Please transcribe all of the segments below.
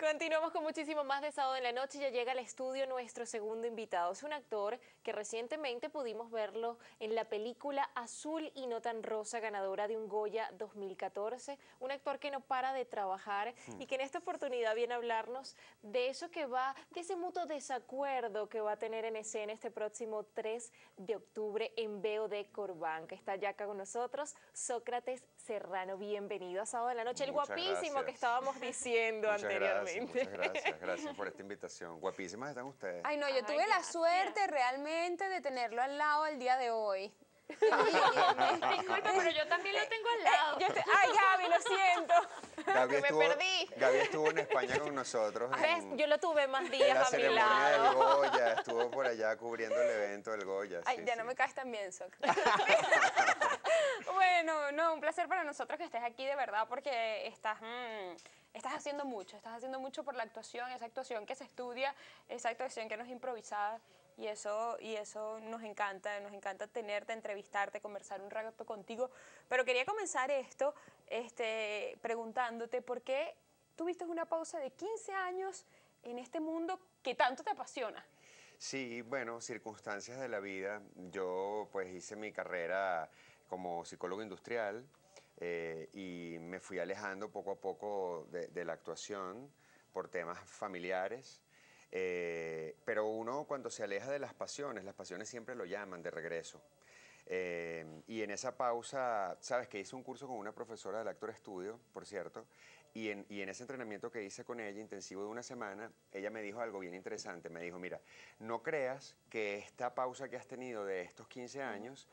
Continuamos con muchísimo más de Sábado en la Noche. Ya llega al estudio nuestro segundo invitado. Es un actor que recientemente pudimos verlo en la película Azul y no tan rosa, ganadora de un Goya 2014. Un actor que no para de trabajar y que en esta oportunidad viene a hablarnos de eso que va, de ese mutuo desacuerdo que va a tener en escena este próximo 3 de octubre en BOD Corbán, que está ya acá con nosotros, Sócrates Serrano. Bienvenido a Sábado en la Noche, el Muchas guapísimo gracias. que estábamos diciendo anteriormente. Muchas gracias por esta invitación. Guapísimas están ustedes. Ay, no, yo tuve la suerte realmente de tenerlo al lado el día de hoy. Disculpe, pero yo también lo tengo al lado. Ay, Gaby, lo siento. Me perdí. Gaby estuvo en España con nosotros. Yo lo tuve más En días la a mi ceremonia lado. del Goya, estuvo por allá cubriendo el evento del Goya. Ay, sí, ya sí. no me caes tan bien, Soc. Bueno, no, un placer para nosotros que estés aquí de verdad porque estás haciendo mucho por la actuación, esa actuación que se estudia, esa actuación que no es improvisada y eso nos encanta tenerte, entrevistarte, conversar un rato contigo. Pero quería comenzar esto preguntándote por qué tuviste una pausa de 15 años en este mundo que tanto te apasiona. Sí, bueno, circunstancias de la vida. Yo pues hice mi carrera como psicólogo industrial y me fui alejando poco a poco de la actuación por temas familiares. Pero uno cuando se aleja de las pasiones siempre lo llaman de regreso. Y en esa pausa, sabes que hice un curso con una profesora del Actor Studio, por cierto, y en ese entrenamiento que hice con ella, intensivo de una semana, ella me dijo algo bien interesante. Me dijo, mira, no creas que esta pausa que has tenido de estos 15 años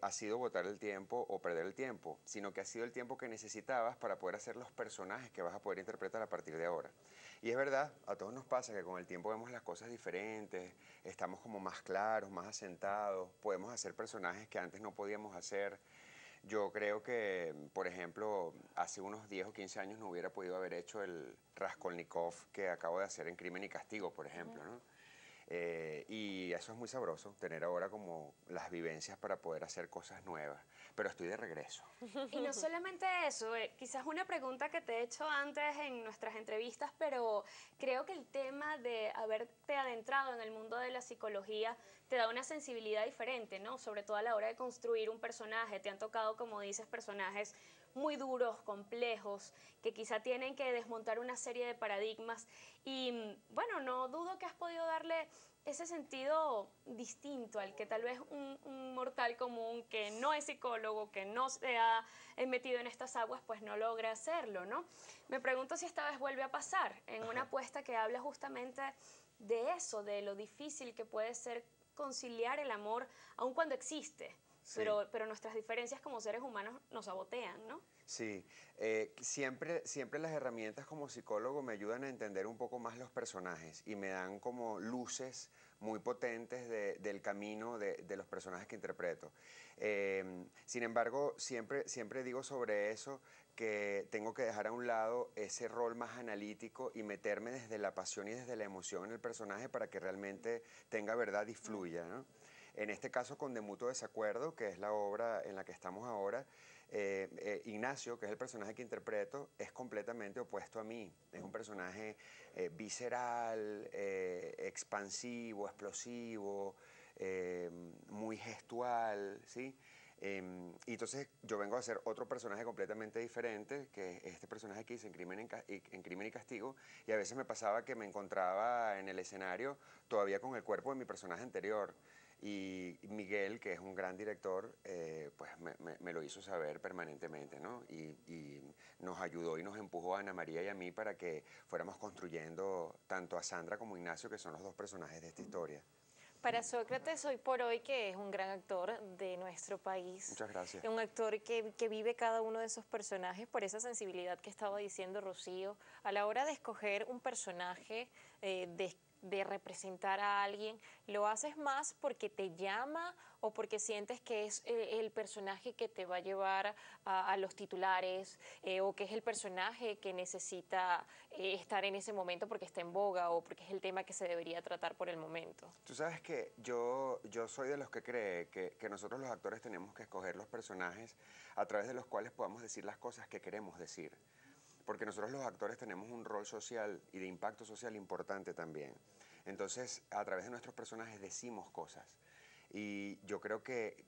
ha sido botar el tiempo o perder el tiempo, sino que ha sido el tiempo que necesitabas para poder hacer los personajes que vas a poder interpretar a partir de ahora. Y es verdad, a todos nos pasa que con el tiempo vemos las cosas diferentes, estamos como más claros, más asentados, podemos hacer personajes que antes no podíamos hacer. Yo creo que, por ejemplo, hace unos 10 o 15 años no hubiera podido haber hecho el Raskolnikov que acabo de hacer en Crimen y Castigo, por ejemplo, ¿no? Y eso es muy sabroso, tener ahora como las vivencias para poder hacer cosas nuevas. Pero estoy de regreso. Y no solamente eso, quizás una pregunta que te he hecho antes en nuestras entrevistas, pero creo que el tema de haberte adentrado en el mundo de la psicología te da una sensibilidad diferente, ¿no? Sobre todo a la hora de construir un personaje. Te han tocado, como dices, personajes muy duros, complejos, que quizá tienen que desmontar una serie de paradigmas. Y bueno, no dudo que has podido darle ese sentido distinto al que tal vez un mortal común que no es psicólogo, que no se ha metido en estas aguas, pues no logra hacerlo, ¿no? Me pregunto si esta vez vuelve a pasar en una apuesta que habla justamente de eso, de lo difícil que puede ser conciliar el amor, aun cuando existe. Sí. Pero nuestras diferencias como seres humanos nos sabotean, ¿no? Sí, siempre las herramientas como psicólogo me ayudan a entender un poco más los personajes y me dan como luces muy potentes del camino de los personajes que interpreto. Sin embargo, siempre digo sobre eso que tengo que dejar a un lado ese rol más analítico y meterme desde la pasión y desde la emoción en el personaje para que realmente tenga verdad y fluya, ¿no? En este caso con De Mutuo Desacuerdo, que es la obra en la que estamos ahora, Ignacio, que es el personaje que interpreto, es completamente opuesto a mí. Es un personaje visceral, expansivo, explosivo, muy gestual, ¿sí? Y entonces yo vengo a hacer otro personaje completamente diferente, que es este personaje que hice en Crimen y Castigo, y a veces me pasaba que me encontraba en el escenario todavía con el cuerpo de mi personaje anterior. Y Miguel, que es un gran director, pues me lo hizo saber permanentemente, ¿no? Y nos ayudó y nos empujó a Ana María y a mí para que fuéramos construyendo tanto a Sandra como a Ignacio, que son los dos personajes de esta historia. Para Sócrates, hoy por hoy, que es un gran actor de nuestro país. Muchas gracias. Un actor que vive cada uno de esos personajes por esa sensibilidad que estaba diciendo Rocío. A la hora de escoger un personaje, de representar a alguien, ¿lo haces más porque te llama o porque sientes que es el personaje que te va a llevar a los titulares o que es el personaje que necesita estar en ese momento porque está en boga o porque es el tema que se debería tratar por el momento? Tú sabes que yo soy de los que cree que nosotros los actores tenemos que escoger los personajes a través de los cuales podamos decir las cosas que queremos decir. porque nosotros los actores tenemos un rol social y de impacto social importante también. Entonces, a través de nuestros personajes decimos cosas. Y yo creo que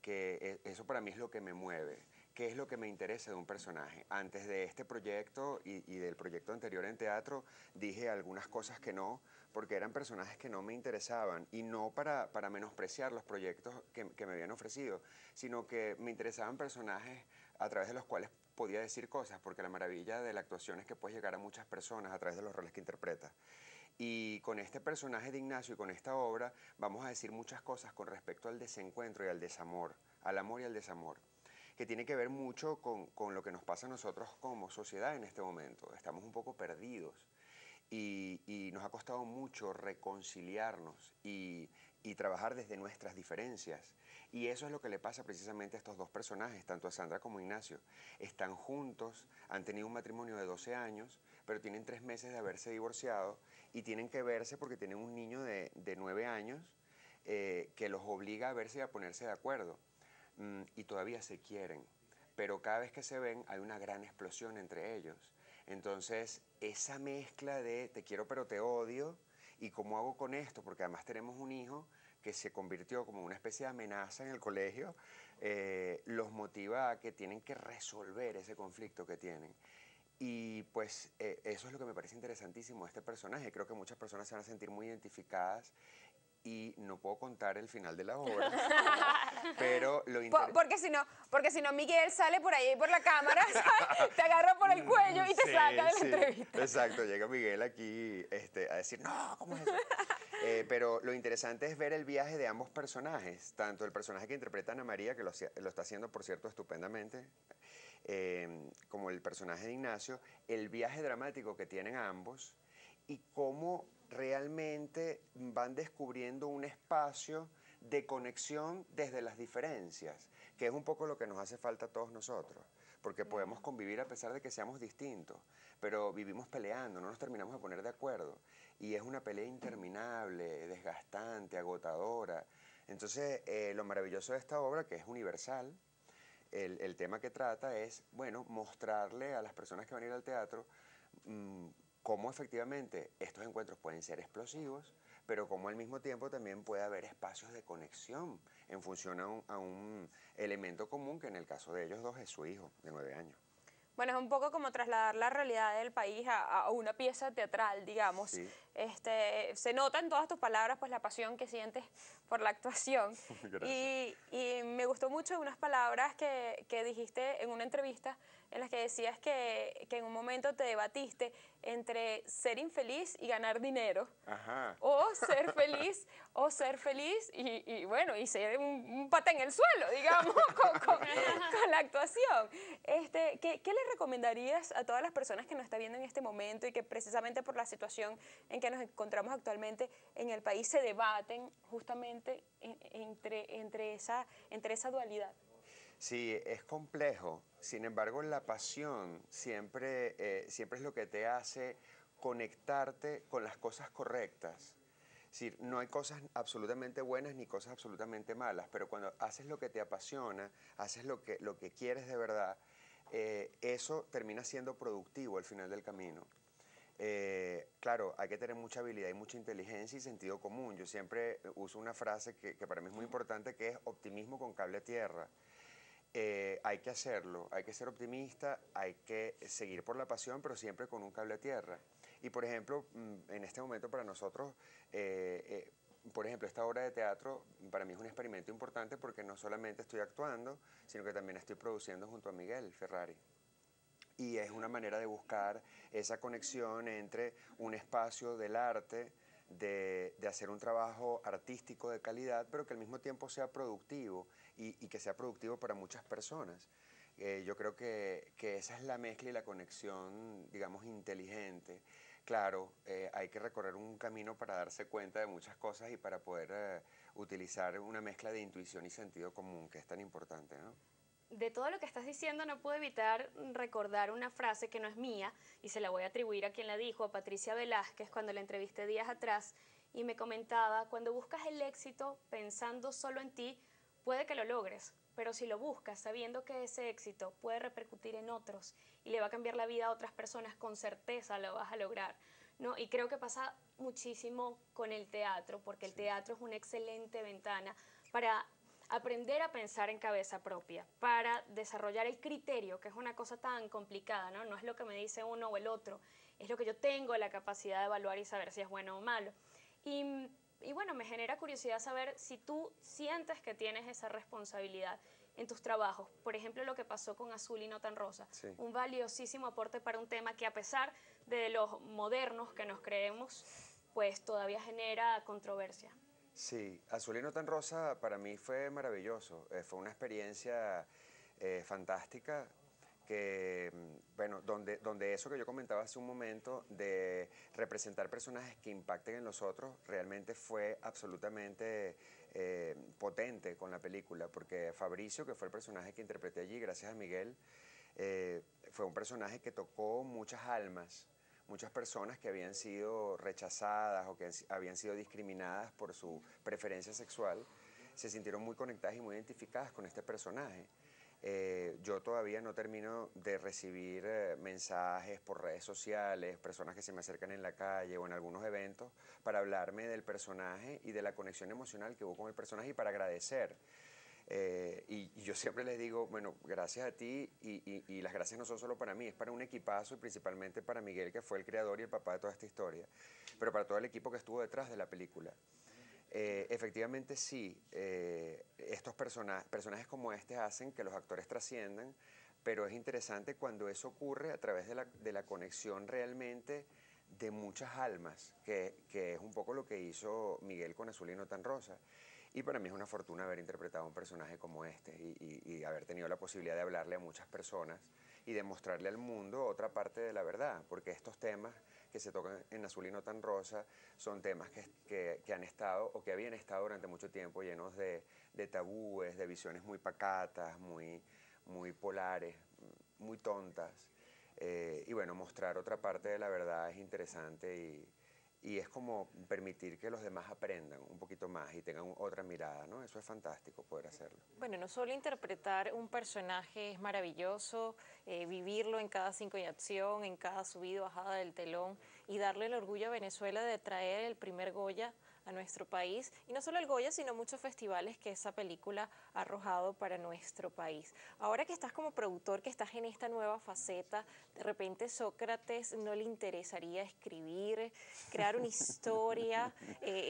eso para mí es lo que me mueve. ¿Qué es lo que me interesa de un personaje? Antes de este proyecto y del proyecto anterior en teatro, dije algunas cosas que no, porque eran personajes que no me interesaban, y no para menospreciar los proyectos que me habían ofrecido, sino que me interesaban personajes a través de los cuales podía decir cosas, porque la maravilla de la actuación es que puedes llegar a muchas personas a través de los roles que interpretas. Y con este personaje de Ignacio y con esta obra vamos a decir muchas cosas con respecto al desencuentro y al desamor, al amor y al desamor, que tiene que ver mucho con lo que nos pasa a nosotros como sociedad en este momento. Estamos un poco perdidos y nos ha costado mucho reconciliarnos y trabajar desde nuestras diferencias. Y eso es lo que le pasa precisamente a estos dos personajes, tanto a Sandra como a Ignacio. Están juntos, han tenido un matrimonio de 12 años, pero tienen 3 meses de haberse divorciado y tienen que verse porque tienen un niño de 9 años que los obliga a verse y a ponerse de acuerdo. Y todavía se quieren, pero cada vez que se ven hay una gran explosión entre ellos. Entonces, esa mezcla de te quiero pero te odio, y cómo hago con esto, porque además tenemos un hijo que se convirtió como una especie de amenaza en el colegio, los motiva a que tienen que resolver ese conflicto que tienen. Y pues eso es lo que me parece interesantísimo de este personaje. Creo que muchas personas se van a sentir muy identificadas y no puedo contar el final de la obra, pero lo porque si no Miguel sale por ahí por la cámara, ¿sabes? Te agarra por el cuello y te saca de la entrevista. Exacto, llega Miguel aquí a decir, no, ¿cómo es eso? Pero lo interesante es ver el viaje de ambos personajes, tanto el personaje que interpreta Ana María, que lo está haciendo, por cierto, estupendamente, como el personaje de Ignacio, el viaje dramático que tienen ambos y cómo realmente van descubriendo un espacio de conexión desde las diferencias, que es un poco lo que nos hace falta a todos nosotros, porque podemos convivir a pesar de que seamos distintos, pero vivimos peleando, no nos terminamos de poner de acuerdo, y es una pelea interminable, desgastante, agotadora. Entonces, lo maravilloso de esta obra, que es universal, el tema que trata es, bueno, mostrarle a las personas que van a ir al teatro cómo efectivamente estos encuentros pueden ser explosivos, pero cómo al mismo tiempo también puede haber espacios de conexión en función a un elemento común, que en el caso de ellos dos es su hijo de 9 años. Bueno, es un poco como trasladar la realidad del país a una pieza teatral, digamos. Sí. Se nota en todas tus palabras pues la pasión que sientes por la actuación. y me gustó mucho unas palabras que dijiste en una entrevista en las que decías que en un momento te debatiste entre ser infeliz y ganar dinero. Ajá. O ser feliz y bueno, y ser un pata en el suelo, digamos, con la actuación. ¿Qué le recomendarías a todas las personas que nos están viendo en este momento y que precisamente por la situación en que nos encontramos actualmente en el país se debaten justamente entre esa dualidad? Sí, es complejo. Sin embargo, la pasión siempre es lo que te hace conectarte con las cosas correctas. Es decir, no hay cosas absolutamente buenas ni cosas absolutamente malas, pero cuando haces lo que te apasiona, haces lo que quieres de verdad, eso termina siendo productivo al final del camino. Claro, hay que tener mucha habilidad y mucha inteligencia y sentido común. Yo siempre uso una frase que para mí es muy importante, que es optimismo con cable a tierra. Hay que hacerlo, hay que ser optimista, hay que seguir por la pasión, pero siempre con un cable a tierra. Y por ejemplo, en este momento para nosotros, por ejemplo, esta obra de teatro para mí es un experimento importante, porque no solamente estoy actuando, sino que también estoy produciendo junto a Miguel Ferrari. Y es una manera de buscar esa conexión entre un espacio del arte, de hacer un trabajo artístico de calidad, pero que al mismo tiempo sea productivo y que sea productivo para muchas personas. Yo creo que esa es la mezcla y la conexión, digamos, inteligente. Claro, hay que recorrer un camino para darse cuenta de muchas cosas y para poder utilizar una mezcla de intuición y sentido común, que es tan importante, ¿no? De todo lo que estás diciendo no puedo evitar recordar una frase que no es mía y se la voy a atribuir a quien la dijo, a Patricia Velázquez, cuando la entrevisté días atrás, y me comentaba: cuando buscas el éxito pensando solo en ti, puede que lo logres, pero si lo buscas sabiendo que ese éxito puede repercutir en otros y le va a cambiar la vida a otras personas, con certeza lo vas a lograr, ¿no? Y creo que pasa muchísimo con el teatro, porque el teatro es una excelente ventana para aprender a pensar en cabeza propia, para desarrollar el criterio, que es una cosa tan complicada, ¿no? No es lo que me dice uno o el otro, es lo que yo tengo la capacidad de evaluar y saber si es bueno o malo. Y bueno, me genera curiosidad saber si tú sientes que tienes esa responsabilidad en tus trabajos. Por ejemplo, lo que pasó con Azul y no tan rosa. Sí. Un valiosísimo aporte para un tema que, a pesar de los modernos que nos creemos, pues todavía genera controversia. Sí, Azul y no tan rosa para mí fue maravilloso. Fue una experiencia fantástica que, bueno, donde eso que yo comentaba hace un momento de representar personajes que impacten en los otros, realmente fue absolutamente potente con la película, porque Fabricio, que fue el personaje que interpreté allí, gracias a Miguel, fue un personaje que tocó muchas almas, muchas personas que habían sido rechazadas o que habían sido discriminadas por su preferencia sexual, se sintieron muy conectadas y muy identificadas con este personaje. Yo todavía no termino de recibir mensajes por redes sociales, personas que se me acercan en la calle o en algunos eventos para hablarme del personaje y de la conexión emocional que hubo con el personaje y para agradecer. Y yo siempre les digo, bueno, gracias a ti y las gracias no son solo para mí, es para un equipazo y principalmente para Miguel, que fue el creador y el papá de toda esta historia, pero para todo el equipo que estuvo detrás de la película. Efectivamente sí, estos personajes como este hacen que los actores trasciendan, pero es interesante cuando eso ocurre a través de la conexión realmente de muchas almas, que es un poco lo que hizo Miguel con Azul y no tan rosa. Y para mí es una fortuna haber interpretado un personaje como este y haber tenido la posibilidad de hablarle a muchas personas y de mostrarle al mundo otra parte de la verdad, porque estos temas que se tocan en Azul y no tan rosa son temas que han estado o que habían estado durante mucho tiempo llenos de tabúes, de visiones muy pacatas, muy polares, muy tontas. Y bueno, mostrar otra parte de la verdad es interesante y es como permitir que los demás aprendan un poquito más y tengan otra mirada, ¿no? Eso es fantástico poder hacerlo. Bueno, no solo interpretar un personaje es maravilloso, vivirlo en cada cinco de acción, en cada subida y bajada del telón y darle el orgullo a Venezuela de traer el primer Goya a nuestro país, y no solo el Goya, sino muchos festivales que esa película ha arrojado para nuestro país. Ahora que estás como productor, que estás en esta nueva faceta, de repente Sócrates no le interesaría escribir, crear una historia,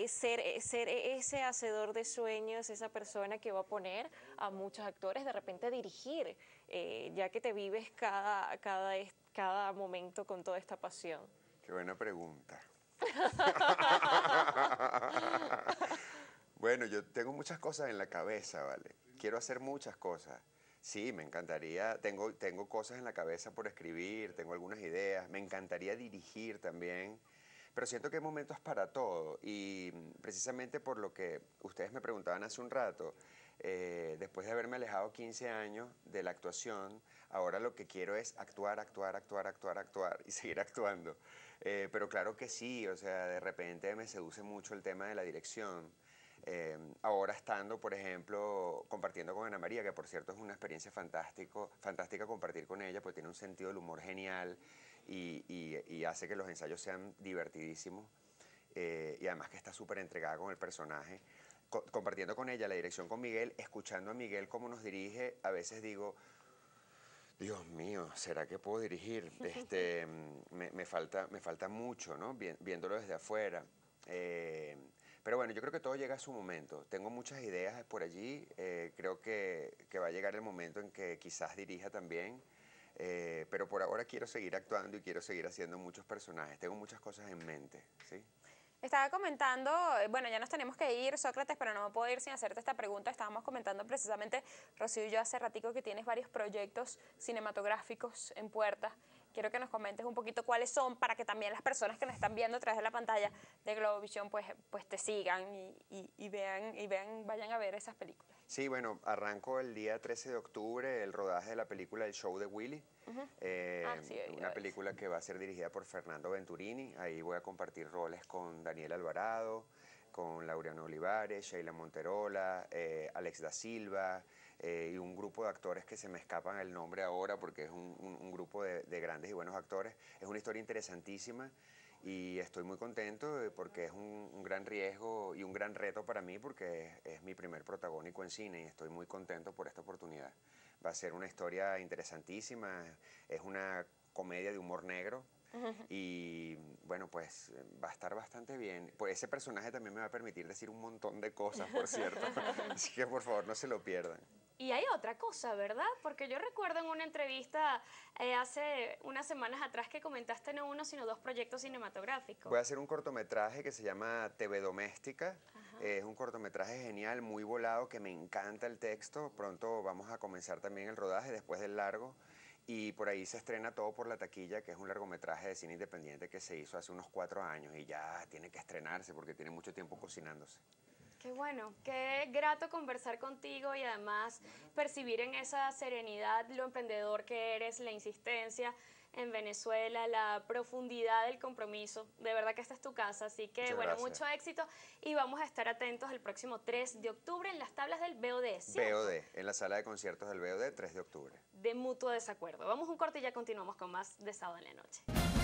ser ese hacedor de sueños, esa persona que va a poner a muchos actores, de repente dirigir, ya que te vives cada momento con toda esta pasión. Qué buena pregunta. Bueno, yo tengo muchas cosas en la cabeza, ¿vale? Quiero hacer muchas cosas. Sí, me encantaría, tengo cosas en la cabeza por escribir, tengo algunas ideas, me encantaría dirigir también, pero siento que hay momentos para todo y precisamente por lo que ustedes me preguntaban hace un rato, después de haberme alejado 15 años de la actuación, ahora lo que quiero es actuar y seguir actuando. Pero claro que sí, o sea, de repente me seduce mucho el tema de la dirección. Ahora estando, por ejemplo, compartiendo con Ana María, que por cierto es una experiencia fantástica compartir con ella, porque tiene un sentido del humor genial y hace que los ensayos sean divertidísimos. Y además que está súper entregada con el personaje. Compartiendo con ella la dirección con Miguel, escuchando a Miguel cómo nos dirige, a veces digo, Dios mío, ¿será que puedo dirigir? Me falta mucho, ¿no? Viéndolo desde afuera. Pero bueno, yo creo que todo llega a su momento. Tengo muchas ideas por allí. Creo que va a llegar el momento en que quizás dirija también. Pero por ahora quiero seguir actuando y quiero seguir haciendo muchos personajes. Tengo muchas cosas en mente, ¿sí? Estaba comentando, bueno, ya nos tenemos que ir, Sócrates, pero no me puedo ir sin hacerte esta pregunta. Estábamos comentando precisamente, Rocío y yo, hace ratico que tienes varios proyectos cinematográficos en puerta. Quiero que nos comentes un poquito cuáles son para que también las personas que nos están viendo a través de la pantalla de Globovisión pues te sigan y vean, vayan a ver esas películas. Sí, bueno, arranco el día 13 de octubre el rodaje de la película El Show de Willy. Sí, una película que va a ser dirigida por Fernando Venturini. Ahí voy a compartir roles con Daniel Alvarado, con Laureano Olivares, Sheila Monterola, Alex da Silva, y un grupo de actores que se me escapan el nombre ahora porque es un grupo de grandes y buenos actores. Es una historia interesantísima y estoy muy contento porque es un gran riesgo y un gran reto para mí porque es mi primer protagónico en cine y estoy muy contento por esta oportunidad. Va a ser una historia interesantísima, es una comedia de humor negro. Y bueno, pues va a estar bastante bien. Pues ese personaje también me va a permitir decir un montón de cosas, por cierto. Así que por favor no se lo pierdan. Y hay otra cosa, ¿verdad? Porque yo recuerdo en una entrevista hace unas semanas atrás que comentaste no uno, sino dos proyectos cinematográficos. Voy a hacer un cortometraje que se llama TV Doméstica. Es un cortometraje genial, muy volado, que me encanta el texto. Pronto vamos a comenzar también el rodaje después del largo. Y por ahí se estrena Todo por la taquilla, que es un largometraje de cine independiente que se hizo hace unos 4 años y ya tiene que estrenarse porque tiene mucho tiempo cocinándose. Qué bueno, qué grato conversar contigo y además percibir en esa serenidad lo emprendedor que eres, la insistencia en Venezuela, la profundidad del compromiso. De verdad que esta es tu casa, así que Muchas bueno, gracias. mucho éxito y vamos a estar atentos el próximo 3 de octubre en las tablas del BOD, ¿cierto? BOD, en la sala de conciertos del BOD, 3 de octubre. De mutuo desacuerdo. Vamos a un corte y ya continuamos con más de Sábado en la Noche.